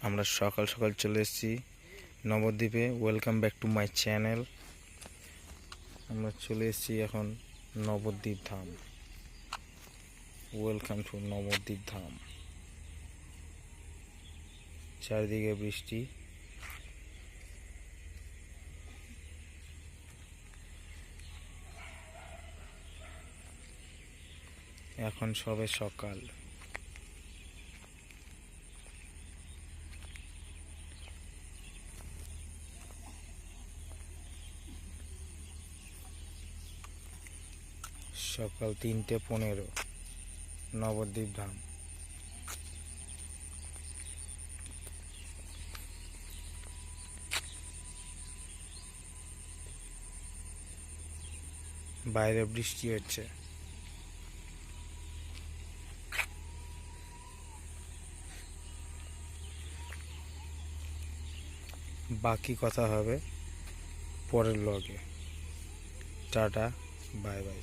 আমরা সকাল সকাল চলে এসেছি নবদ্বীপে। Welcome back to my channel. আমরা চলে এসেছি এখন নবদ্বীপ ধাম। ওয়েলকাম টু নবদ্বীপ ধাম। চারিদিকে বৃষ্টি। এখন সবে সকাল। সকাল 3:15 নবদ্বীপ ধাম। বাইরে বৃষ্টি হচ্ছে। বাকি কথা হবে পরের ব্লগে। Tata, bye bye.